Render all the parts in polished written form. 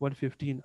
115,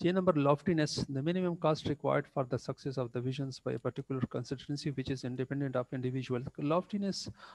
J number loftiness, the minimum cost required for the success of the visions by a particular constituency which is independent of individual. Loftiness,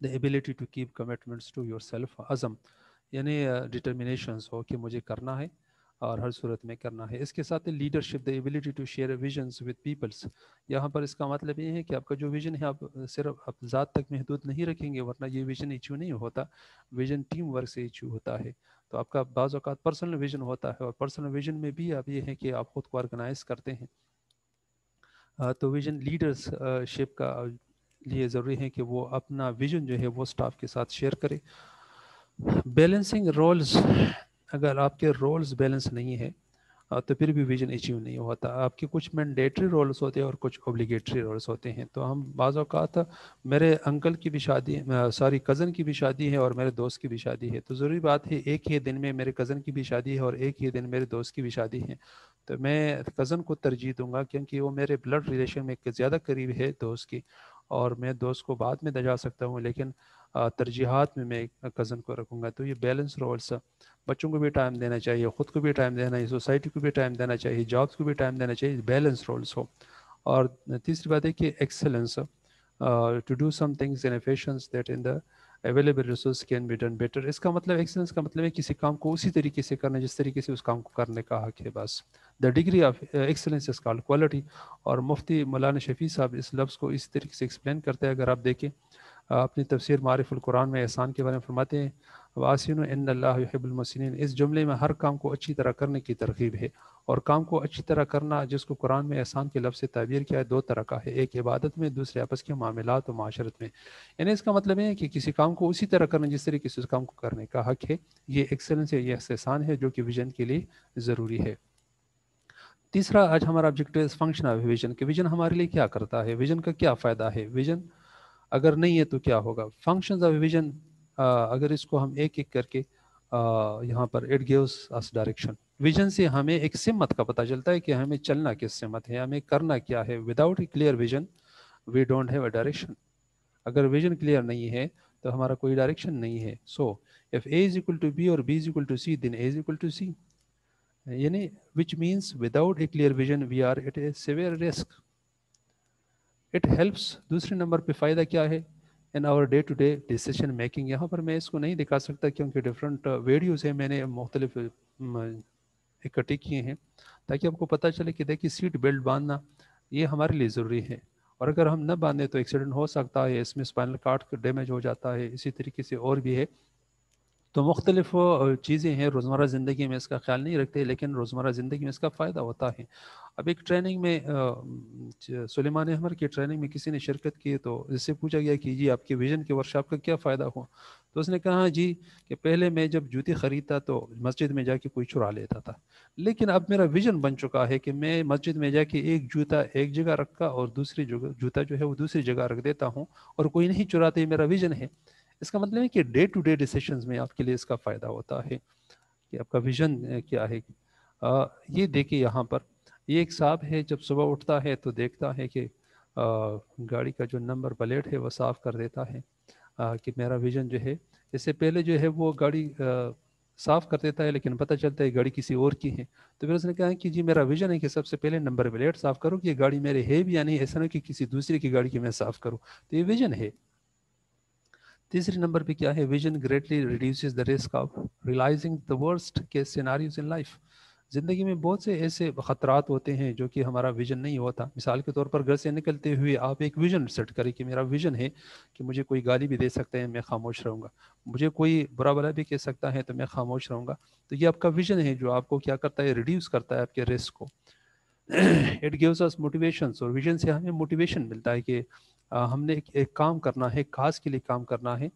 the ability to keep commitments to yourself, عزم یعنی determinations ہو کہ مجھے کرنا ہے اور ہر صورت میں کرنا ہے. اس کے ساتھ leadership, the ability to share visions with peoples. یہاں پر اس کا مطلب یہ ہے کہ آپ کا جو ویژن ہے آپ صرف آپ ذات تک محدود نہیں رکھیں گے, ورنہ یہ ویژن ایچیو نہیں ہوتا. ویژن ٹیم ورک سے ایچیو ہوتا ہے. تو آپ کا بعض اوقات پرسنل ویژن ہوتا ہے, اور پرسنل ویژن میں بھی آپ یہ ہے کہ آپ خود کو آرگنائز کرتے ہیں. تو ویژن لیڈرز شپ کا لیے ضروری ہے کہ وہ اپنا ویژن جو ہے وہ سٹاف کے ساتھ شیئر کرے. بیلنسنگ رولز, اگر آپ کے رولز بیلنس نہیں ہے تو پھر بھی ویژن اچیو نہیں ہوتا. آپ کے کچھ مینڈیٹری رولز ہوتے ہیں اور کچھ اوبلیگیٹری رولز ہوتے ہیں. تو ہم بعض اوقات, میرے انکل کی بھی شادی, ساری کزن کی بھی شادی ہے اور میرے دوست کی بھی شادی ہے, تو ضروری بات ہے ایک ہی دن میں میرے کزن کی بھی شادی ہے اور ایک ہی دن میرے دوست کی بھی شادی ہے. تو میں کزن کو ترجیح دوں گا کیونکہ وہ میرے بلڈ ریلیشن میں زیادہ قریب ہے دوست کی, اور میں دوست کو بعد میں دجا سکتا ہوں, لیکن ترجیحات میں کزن کو رکھوں گا. تو یہ بیلنس رولس, بچوں کو بھی ٹائم دینا چاہیے, خود کو بھی ٹائم دینا چاہیے, سوسائٹی کو بھی ٹائم دینا چاہیے, جابس کو بھی ٹائم دینا چاہیے, بیلنس رولس ہو. اور تیسری بات ہے کہ excellence, to do some things in efficiency that in the available resource can be done better. اس کا مطلب ایکسلنس کا مطلب ہے کسی کام کو اسی طریقے سے کرنا جس طریقے سے اس کام کو کرنے کا حق ہے بس. The degree of excellence is called quality. اور مفتی مولانا شفیع صاحب اس لفظ کو اس طریقے سے ایکسپلین کرتے ہیں. اگر آپ دیکھیں اپنی تفسیر معارف القرآن میں احسان کے بارے میں فرماتے ہیں, واسین ان اللہ یحب المحسنین. اس جملے میں ہر کام کو اچھی طرح کرنے کی ترغیب ہے, اور کام کو اچھی طرح کرنا جس کو قرآن میں احسان کے لفظ سے تعبیر کیا ہے دو طرح کا ہے, ایک عبادت میں, دوسرے آپس کے معاملات و معاشرت میں. یعنی اس کا مطلب ہے کہ کسی کام کو اسی طرح کرنا جس طریقے سے اس کام کو کرنے کا حق ہے. یہ ایکسلنس ہے, یہ احسان ہے جو کہ ویژن کے لیے ضروری ہے. تیسرا آج ہمارا آبجیکٹو ہے فنکشن آف ویژن, کہ ویژن ہمارے لیے کیا کرتا ہے, ویژن کا کیا فائدہ ہے, ویژن اگر نہیں ہے تو کیا ہوگا. فنکشنز آف ویژن, اگر اس کو ہم ایک ایک کر کے یہاں پر it gives us direction. Vision سے ہمیں ایک سمت کا پتہ چلتا ہے کہ ہمیں چلنا کس سمت ہے, ہمیں کرنا کیا ہے. Without a clear vision we don't have a direction. اگر ویژن کلیئر نہیں ہے تو ہمارا کوئی ڈائریکشن نہیں ہے. So if A is equal to B اور B is equal to C then A is equal to C, یعنی which means without a clear vision we are at a severe risk. It helps. دوسرے number پہ فائدہ کیا ہے in our day to day decision making. یہاں پر میں اس کو نہیں دکھا سکتا کیونکہ ڈفرینٹ ویڈیوز ہیں, میں نے مختلف اکٹھے کیے ہیں تاکہ آپ کو پتہ چلے کہ دیکھیے سیٹ بیلٹ باندھنا یہ ہمارے لیے ضروری ہے, اور اگر ہم نہ باندھیں تو ایکسیڈنٹ ہو سکتا ہے, اس میں اسپائنل کارڈ ڈیمیج ہو جاتا ہے. اسی طریقے سے اور بھی ہے. تو مختلف چیزیں ہیں, روزمرہ زندگی میں اس کا خیال نہیں رکھتے, لیکن روزمرہ زندگی میں اس کا فائدہ ہوتا ہے. اب ایک ٹریننگ میں سلیمان احمر کی ٹریننگ میں کسی نے شرکت کی, تو اس سے پوچھا گیا کہ جی آپ کے ویژن کے ورکشاپ کا کیا فائدہ ہو, تو اس نے کہا جی کہ پہلے میں جب جوتے خریدتا تو مسجد میں جا کے کوئی چرا لیتا تھا, لیکن اب میرا ویژن بن چکا ہے کہ میں مسجد میں جا کے ایک جوتا ایک جگہ رکھا اور دوسری جگہ جوتا جو ہے وہ دوسری جگہ رکھ دیتا ہوں, اور کوئی نہیں چراتا. یہ میرا ویژن ہے. اس کا مطلب ہے کہ ڈے ٹو ڈے ڈیسیشنز میں آپ کے لیے اس کا فائدہ ہوتا ہے کہ آپ کا ویژن کیا ہے. یہ دیکھیے یہاں پر یہ ایک صاحب ہے, جب صبح اٹھتا ہے تو دیکھتا ہے کہ گاڑی کا جو نمبر پلیٹ ہے وہ صاف کر دیتا ہے کہ میرا ویژن جو ہے, اس سے پہلے جو ہے وہ گاڑی صاف کر دیتا ہے لیکن پتہ چلتا ہے گاڑی کسی اور کی ہے. تو پھر اس نے کہا کہ جی میرا ویژن ہے کہ سب سے پہلے نمبر پلیٹ صاف کرو کہ یہ گاڑی میرے ہے بھی یا نہیں, ایسا نہیں کہ کسی دوسرے کی گاڑی کی میں صاف کروں. تو یہ ویژن ہے. تیسرے نمبر پہ کیا ہے, vision greatly reduces the risk of realising the worst case scenarios in life. زندگی میں بہت سے ایسے خطرات ہوتے ہیں جو کہ ہمارا ویژن نہیں ہوتا. مثال کے طور پر گھر سے نکلتے ہوئے آپ ایک ویژن سیٹ کریں کہ میرا ویژن ہے کہ مجھے کوئی گالی بھی دے سکتا ہے, میں خاموش رہوں گا, مجھے کوئی برا بھلا بھی کہہ سکتا ہے تو میں خاموش رہوں گا. تو یہ آپ کا ویژن ہے جو آپ کو کیا کرتا ہے, ریڈیوس کرتا ہے آپ کے رسک کو. اٹ گیوز اس موٹیویشنس, اور ویژن سے ہمیں موٹیویشن ملتا ہے کہ ہم نے ایک کام کرنا ہے, کاز کے لیے کام کرنا ہے,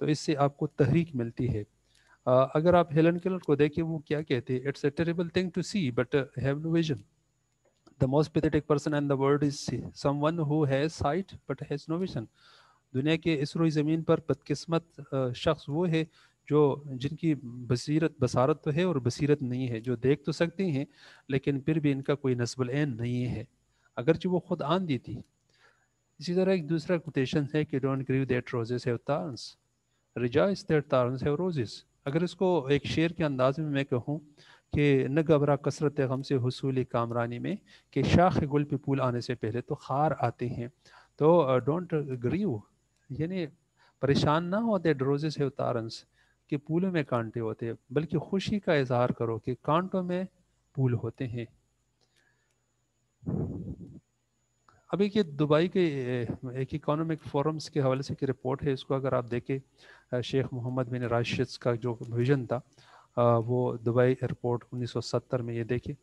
تو اس سے آپ کو تحریک ملتی ہے. اگر آپ ہیلن کیلر کو دیکھیں وہ کیا کہتے ہیں, it's a terrible thing to see but have no vision. The most pathetic person in the world is someone who has sight but has no vision. دنیا کے اس روئی زمین پر بدقسمت شخص وہ ہے جو جن کی بصارت تو ہے اور بصیرت نہیں ہے, جو دیکھ تو سکتے ہیں لیکن پھر بھی ان کا کوئی نصب العین نہیں ہے, اگرچہ وہ خود آندھی تھی. اسی طرح ایک دوسرا کوٹیشن ہے کہ don't grieve that roses have thorns, rejoice that thorns have roses. اگر اس کو ایک شعر کے انداز میں کہوں کہ نہ گھبرا کثرت غم سے حصول کامرانی میں, کہ شاخ گل پہ پھول آنے سے پہلے تو خار آتے ہیں. تو ڈونٹ گریو, یعنی پریشان نہ ہوتے ڈروزے سے اتارنس کہ پھولوں میں کانٹے ہوتے، بلکہ خوشی کا اظہار کرو کہ کانٹوں میں پھول ہوتے ہیں۔ ابھی کہ دبئی کے ایک اکانومک فورمز کے حوالے سے کی رپورٹ ہے، اس کو اگر آپ دیکھیں، شیخ محمد بن راشد کا جو ویژن تھا، وہ دبئی ایئرپورٹ 1970 میں، یہ دیکھیں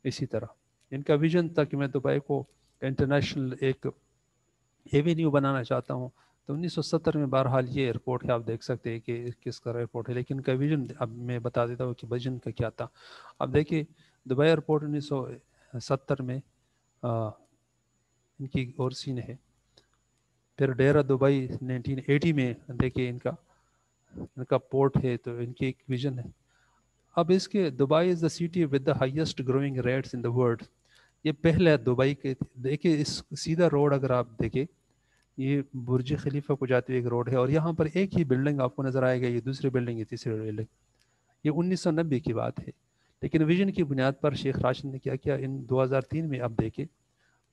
اسی طرح ان کا ویژن تھا کہ میں دبئی کو انٹرنیشنل ایک ایوینیو بنانا چاہتا ہوں۔ تو 1970 میں بہرحال یہ ایئرپورٹ ہے، آپ دیکھ سکتے ہیں کہ کس کا ایئرپورٹ ہے، لیکن ان کا ویژن اب میں بتا دیتا ہوں کہ ویژن کا کیا تھا۔ اب دیکھیے دبئی ایئرپورٹ 1970 میں ان کی اور سین ہے، پھر ڈیرہ دبئی 1980 میں دیکھیے ان کا پورٹ ہے، تو ان کی ایک ویژن ہے۔ اب اس کے Dubai is the city with the highest growing rates in the world, یہ پہلا دبئی کے، دیکھیے اس سیدھا روڈ اگر آپ دیکھیں، یہ برج خلیفہ کو جاتے ہوئے ایک روڈ ہے، اور یہاں پر ایک ہی بلڈنگ آپ کو نظر آئے گا، یہ دوسری بلڈنگ، یہ تیسری بلڈنگ، یہ 1990 کی بات ہے۔ لیکن ویژن کی بنیاد پر شیخ راشد نے کیا کیا، ان 2003 میں اب دیکھیں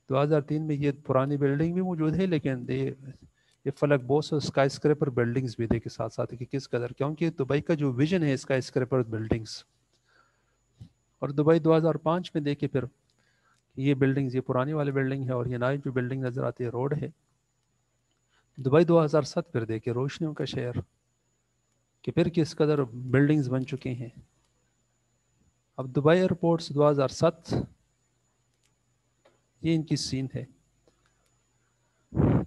2003 میں یہ پرانی بلڈنگ بھی موجود ہے، لیکن یہ فلک بوس اور اسکائی اسکریپر بلڈنگز بھی دیکھے ساتھ ساتھ کہ کس قدر، کیونکہ دبئی کا جو ویژن ہے اسکائی اسکریپر بلڈنگز، اور دبئی 2005 میں دیکھے پھر یہ بلڈنگز، یہ پرانی والی بلڈنگ ہے، اور یہ نئی جو بلڈنگ نظر آتی ہے روڈ ہے۔ دبئی 2007 پھر دیکھے روشنیوں کا شہر، کہ پھر کس قدر بلڈنگز بن چکے ہیں۔ اب دبئی ایئرپورٹس 2007، یہ ان کی سین ہے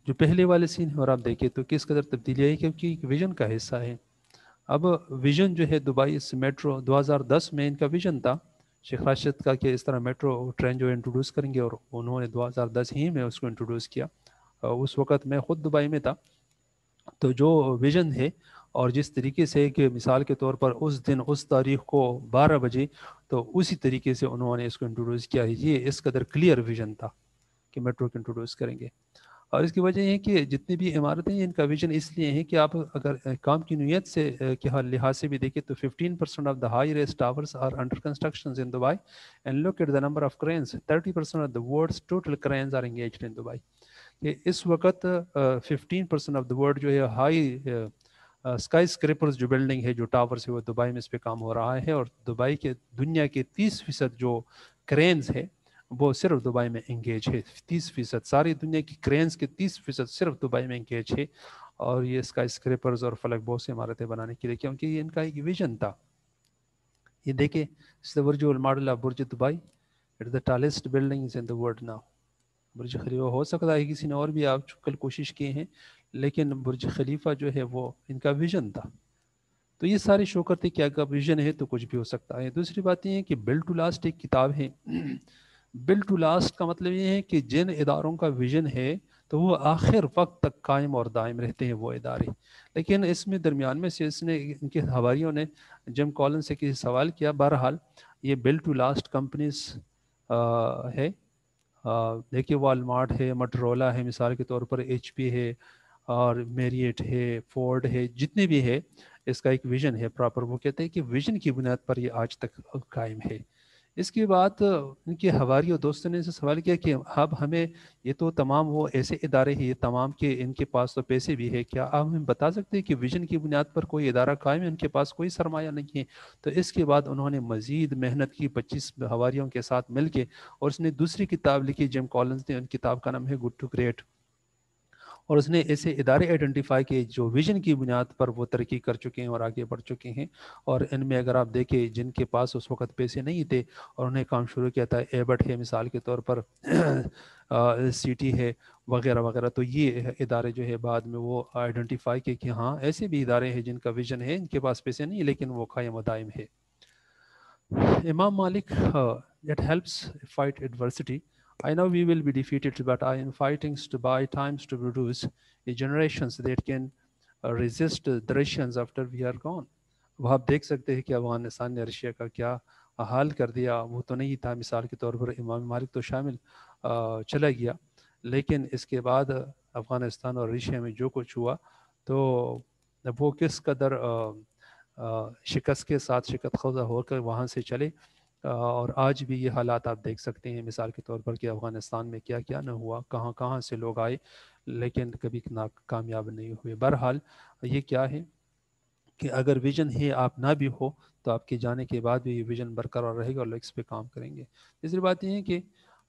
جو پہلے والے سین ہے، اور آپ دیکھیں تو کس قدر تبدیلی آئی، کیونکہ ایک ویژن کا حصہ ہے۔ اب ویژن جو ہے دبئی اس میٹرو 2010 میں ان کا ویژن تھا شیخ راشد کا کہ اس طرح میٹرو ٹرین جو انٹروڈیوس کریں گے، اور انہوں نے 2010 ہی میں اس کو انٹروڈیوس کیا۔ اس وقت میں خود دبئی میں تھا، تو جو ویژن ہے اور جس طریقے سے کہ مثال کے طور پر اس دن اس تاریخ کو 12 بجے، تو اسی طریقے سے انہوں نے اس کو انٹروڈیوس کیا ہے، یہ اس قدر کلیئر ویژن تھا کہ میٹرو کو انٹروڈیوس کریں گے۔ اور اس کی وجہ یہ ہے کہ جتنی بھی عمارتیں ہیں ان کا ویژن اس لیے ہے کہ آپ اگر کام کی نوعیت سے کے لحاظ سے بھی دیکھیں تو 15% of the high rise towers are under construction in Dubai, and look at the number of cranes, 30% of the world's total cranes are engaged in Dubai, کہ اس وقت 15% آف دا ورلڈ جو ہے ہائی اسکائی اسکریپرز جو building ہے، جو towers ہے، وہ دبئی میں اس پہ کام ہو رہا ہے، اور دبئی کے دنیا کے 30% جو کرینز ہے وہ صرف دبئی میں انگیج ہے۔ 30%، ساری دنیا کی کرینز کے 30% صرف دبئی میں انگیج ہے، اور یہ اسکائی اسکریپرز اور فلک بوس عمارتیں بنانے کے لیے، کیونکہ یہ ان کا ایک ویژن تھا۔ یہ دیکھیں virtual model of Burj Dubai, it is the tallest building in the world now. Burj Khalifa ہو سکتا ہے کسی نے اور بھی آج کل کوشش کی ہیں، لیکن برج خلیفہ جو ہے وہ ان کا ویژن تھا۔ تو یہ ساری شو کرتے کہ اگر ویژن ہے تو کچھ بھی ہو سکتا ہے۔ دوسری بات یہ ہے کہ بل ٹو لاسٹ ایک کتاب ہے۔ بل ٹو لاسٹ کا مطلب یہ ہے کہ جن اداروں کا ویژن ہے تو وہ آخر وقت تک قائم اور دائم رہتے ہیں وہ ادارے، لیکن اس میں درمیان میں سے اس نے ان کے حواریوں نے جم کالن سے کسی سوال کیا، بہرحال یہ بل ٹو لاسٹ کمپنیز ہے، دیکھیے والمارٹ ہے، مٹرولا ہے، مثال کے طور پر ایچ پی ہے، اور میریٹ ہے، فورڈ ہے، جتنے بھی ہے، اس کا ایک ویژن ہے پراپر۔ وہ کہتے ہیں کہ ویژن کی بنیاد پر یہ آج تک قائم ہے۔ اس کے بعد ان کے حواریوں دوستوں نے سے سوال کیا کہ اب ہمیں، یہ تو تمام وہ ایسے ادارے ہیں، یہ تمام کے ان کے پاس تو پیسے بھی ہے، کیا آپ ہمیں بتا سکتے ہیں کہ ویژن کی بنیاد پر کوئی ادارہ قائم ہے، ان کے پاس کوئی سرمایہ نہیں ہے؟ تو اس کے بعد انہوں نے مزید محنت کی 25 حواریوں کے ساتھ مل کے، اور اس نے دوسری کتاب لکھی جم کالنز نے، ان کتاب کا نام ہے گڈ ٹو گریٹ، اور اس نے ایسے ادارے آئیڈینٹیفائی کیے جو ویژن کی بنیاد پر وہ ترقی کر چکے ہیں اور آگے بڑھ چکے ہیں۔ اور ان میں اگر آپ دیکھیں جن کے پاس اس وقت پیسے نہیں تھے اور انہیں کام شروع کیا تھا، ایبٹ ہے مثال کے طور پر، سی ٹی ہے، وغیرہ وغیرہ، تو یہ ادارے جو ہے بعد میں وہ آئیڈینٹیفائی کیے کہ ہاں ایسے بھی ادارے ہیں جن کا ویژن ہے، ان کے پاس پیسے نہیں لیکن وہ قائم و دائم ہے۔ Imam Malik, it helps fight adversity. I know we will be defeated, but I am fighting to buy times to produce a generations that can resist the Russians after we are gone. وہ آپ دیکھ سکتے ہیں کہ افغانستان نے Russia کا کیا حال کر دیا، وہ تو نہیں تھا، مثال کے طور پر امام مالک تو شامل چلا گیا، لیکن اس کے بعد افغانستان اور رشیا میں جو کچھ ہوا تو وہ کس قدر شکست کے ساتھ شکست خوردہ ہو کر وہاں سے چلے، اور آج بھی یہ حالات آپ دیکھ سکتے ہیں، مثال کے طور پر کہ افغانستان میں کیا کیا نہ ہوا، کہاں کہاں سے لوگ آئے، لیکن کبھی کامیاب نہیں ہوئے. بہرحال یہ کیا ہے کہ اگر ویژن ہے آپ نہ بھی ہو تو آپ کے جانے کے بعد بھی یہ ویژن برقرار رہے گا اور لوگ اس پہ کام کریں گے. تیسری بات یہ ہے کہ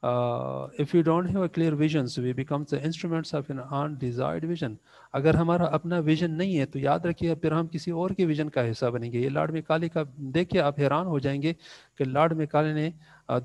if we don't have a clear visions we become the instruments of an undesired vision. اگر ہمارا اپنا ویژن نہیں ہے تو یاد رکھیے پھر ہم کسی اور کے ویژن کا حصہ بنیں گے. یہ لارڈ میکالے کا دیکھیے آپ حیران ہو جائیں گے کہ لارڈ میکالے نے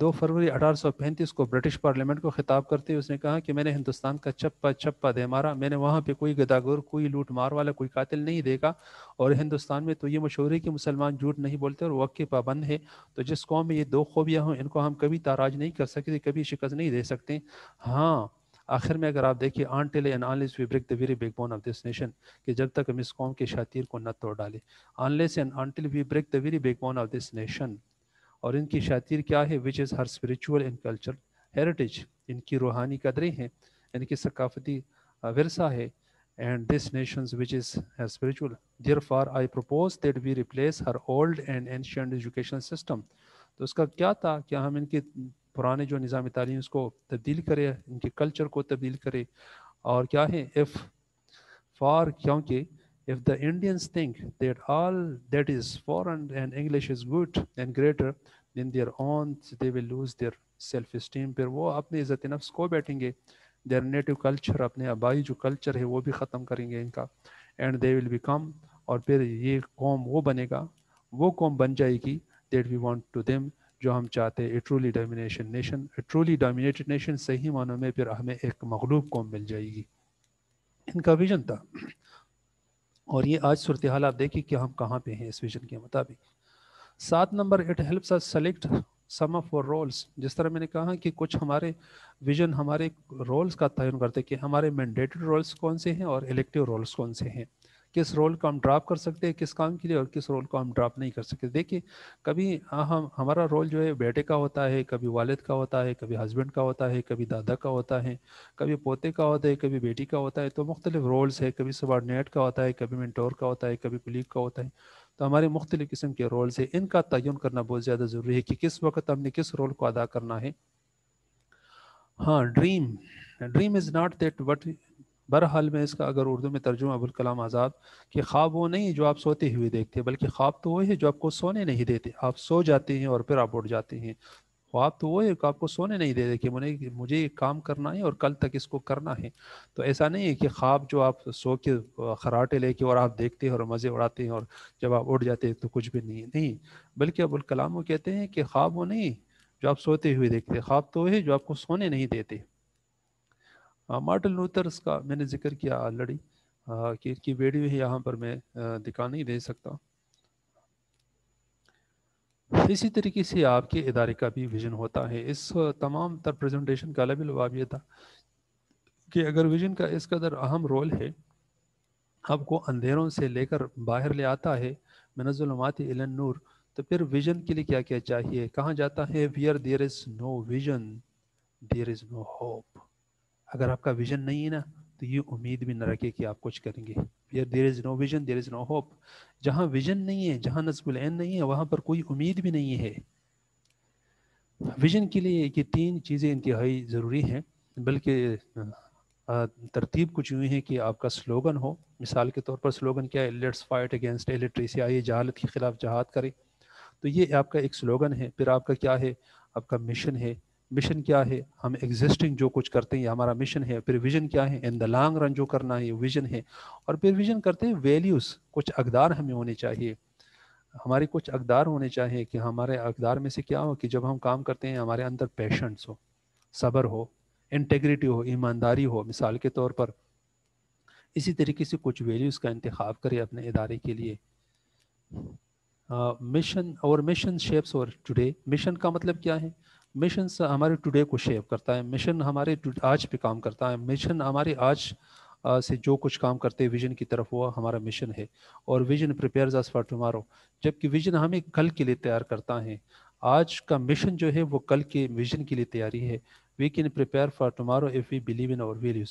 2 فروری 1835 کو برٹش پارلیمنٹ کو خطاب کرتے ہوئے اس نے کہا کہ میں نے ہندوستان کا چپا چپا دے مارا, میں نے وہاں پہ کوئی گداگر کوئی لوٹ مار والا کوئی قاتل نہیں دیکھا, اور ہندوستان میں تو یہ مشہور ہے کہ مسلمان جھوٹ نہیں بولتے اور وقت کے پابند ہے. تو جس قوم میں یہ 2 خوبیاں ہوں ان کو ہم کبھی تاراج نہیں کر سکتے, کبھی شکست نہیں دے سکتے. ہاں آخر میں اگر آپ دیکھیے until and unless we break the very backbone of this nation, کہ جب تک ہم اس قوم کے شاتیر کو نہ توڑ ڈالیں, unless and until we break the very backbone of this nation, اور ان کی شاتیر کیا ہے, which is her spiritual and cultural heritage, ان کی روحانی قدریں ہیں, ان کی ثقافتی ورثہ ہے, and this nation's which is spiritual. Therefore I propose that we replace her old and ancient education system. تو اس کا کیا تھا کہ ہم ان کے پرانے جو نظام تعلیم اس کو تبدیل کرے, ان کے کلچر کو تبدیل کرے. اور کیا ہے if for کیونکہ if the Indians think that all that is foreign and English is good and greater than their own, they will lose their self esteem. پھر وہ اپنے عزت نفس کو بیٹھیں گے, their native culture, اپنے آبائی جو کلچر ہے وہ بھی ختم کریں گے ان کا, and they will become, اور پھر یہ قوم وہ بنے گا, وہ قوم بن جائے گی that we want to them, جو ہم چاہتے ہیں, a truly domination nation, a truly dominated nation. صحیح معنوں میں پھر ہمیں ایک مغلوب قوم مل جائے گی. ان کا ویژن تھا, اور یہ آج صورتحال آپ دیکھیں کہ ہم کہاں پہ ہیں اس ویژن کے مطابق. 7 number, it helps us select some of our roles. جس طرح میں نے کہا کہ کچھ ہمارے ویژن ہمارے رولز کا تعین کرتے کہ ہمارے مینڈیٹری رولز کون سے ہیں اور الیکٹیو رولز کون سے ہیں, کس رول کو ہم ڈراپ کر سکتے ہیں کس کام کے لیے اور کس رول کو ہم ڈراپ نہیں کر سکتے. دیکھیے کبھی ہمارا رول جو ہے بیٹے کا ہوتا ہے, کبھی والد کا ہوتا ہے, کبھی ہسبینڈ کا ہوتا ہے, کبھی دادا کا ہوتا ہے, کبھی پوتے کا ہوتا ہے, کبھی بیٹی کا ہوتا ہے. تو مختلف رولز ہے, کبھی سبارڈینیٹ کا ہوتا ہے, کبھی مینٹور کا ہوتا ہے, کبھی کلیگ کا ہوتا ہے. تو ہمارے مختلف قسم کے رولز ہیں, ان کا تعین کرنا بہت زیادہ ضروری ہے کہ کس وقت ہم نے کس رول کو ادا کرنا ہے. ہاں dream is not that what. بہرحال میں اس کا اگر اردو میں ترجمہ ابوالکلام آزاد, کہ خواب وہ نہیں جو آپ سوتے ہوئے دیکھتے, بلکہ خواب تو وہ ہے جو آپ کو سونے نہیں دیتے. آپ سو جاتے ہیں اور پھر آپ اٹھ جاتے ہیں. خواب تو وہ ہے کہ آپ کو سونے نہیں دیتے کہ مجھے یہ کام کرنا ہے اور کل تک اس کو کرنا ہے. تو ایسا نہیں ہے کہ خواب جو آپ سو کے خراٹے لے کے اور آپ دیکھتے ہیں اور مزے اڑاتے ہیں اور جب آپ اٹھ جاتے ہیں تو کچھ بھی نہیں ہے. نہیں, بلکہ ابوالکلام وہ کہتے ہیں کہ خواب وہ نہیں جو آپ سوتے ہوئے دیکھتے, خواب تو وہ ہے جو آپ کو سونے نہیں دیتے. مارٹن لوتھرس کا میں نے ذکر کیا آلریڈی کہ ان کی ویڈیو ہے, یہاں پر میں دکھا نہیں دے سکتا. اسی طریقے سے آپ کے ادارے کا بھی ویژن ہوتا ہے. اس تمام تر پریزنٹیشن کا الگ لباب یہ تھا کہ اگر ویژن کا اس قدر اہم رول ہے, آپ کو اندھیروں سے لے کر باہر لے آتا ہے, من الظلمات الی النور, تو پھر ویژن کے لیے کیا کیا چاہیے, کہاں جاتا ہے, where there is no vision there is no hope. اگر آپ کا ویژن نہیں ہے نا تو یہ امید بھی نہ رکھے کہ آپ کچھ کریں گے. where there is no vision there is no hope. جہاں ویژن نہیں ہے, جہاں نصب العین نہیں ہے, وہاں پر کوئی امید بھی نہیں ہے. ویژن کے لیے یہ 3 چیزیں انتہائی ضروری ہیں, بلکہ ترتیب کچھ یوں ہے کہ آپ کا سلوگن ہو. مثال کے طور پر سلوگن کیا ہے, لیٹس فائٹ اگینسٹ illiteracy, آئیے جہالت کے خلاف جہاد کریں. تو یہ آپ کا ایک سلوگن ہے. پھر آپ کا کیا ہے, آپ کا مشن ہے. مشن کیا ہے, ہم ایگزسٹنگ جو کچھ کرتے ہیں یہ ہمارا مشن ہے. پھر ویژن کیا ہے, ان دا لانگ رن جو کرنا ہے یہ ویژن ہے. اور پھر ویژن کرتے ہیں ویلیوز, کچھ اقدار ہمیں ہونے چاہیے, ہماری کچھ اقدار ہونے چاہیے کہ ہمارے اقدار میں سے کیا ہو کہ جب ہم کام کرتے ہیں ہمارے اندر پیشنس ہو, صبر ہو, انٹیگریٹی ہو, ایمانداری ہو مثال کے طور پر. اسی طریقے سے کچھ ویلیوز کا انتخاب کرے اپنے ادارے کے لیے. مشن اور مشن شیپس اور ٹوڈے. مشن کا مطلب کیا ہے, مشن ہمارے ٹوڈے کو شیپ کرتا ہے, مشن ہمارے آج پہ کام کرتا ہے, مشن ہمارے آج سے جو کچھ کام کرتے ہیں ویژن کی طرف وہ ہمارا مشن ہے. اور vision prepares us for tomorrow, جبکہ ویژن ہمیں کل کے لیے تیار کرتا ہے. آج کا مشن جو ہے وہ کل کے ویژن کے لیے تیاری ہے. We can prepare for tomorrow if we believe in our values.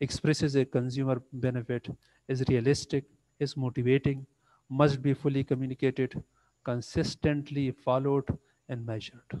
expresses a consumer benefit, is realistic, is motivating, must be fully communicated, consistently followed and measured.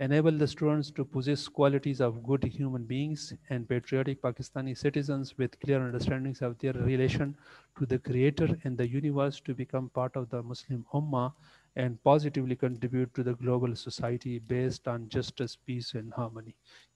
Enable the students to possess qualities of good human beings and patriotic Pakistani citizens with clear understandings of their relation to the Creator and the universe, to become part of the Muslim Ummah and positively contribute to the global society based on justice, peace and harmony.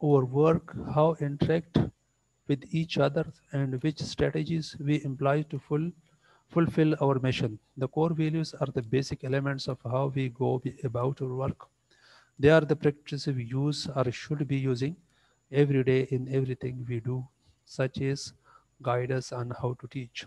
our work, how interact with each other, and which strategies we employ to fulfill our mission. The core values are the basic elements of how we go about our work. They are the practices we use or should be using every day in everything we do, such as guide us on how to teach.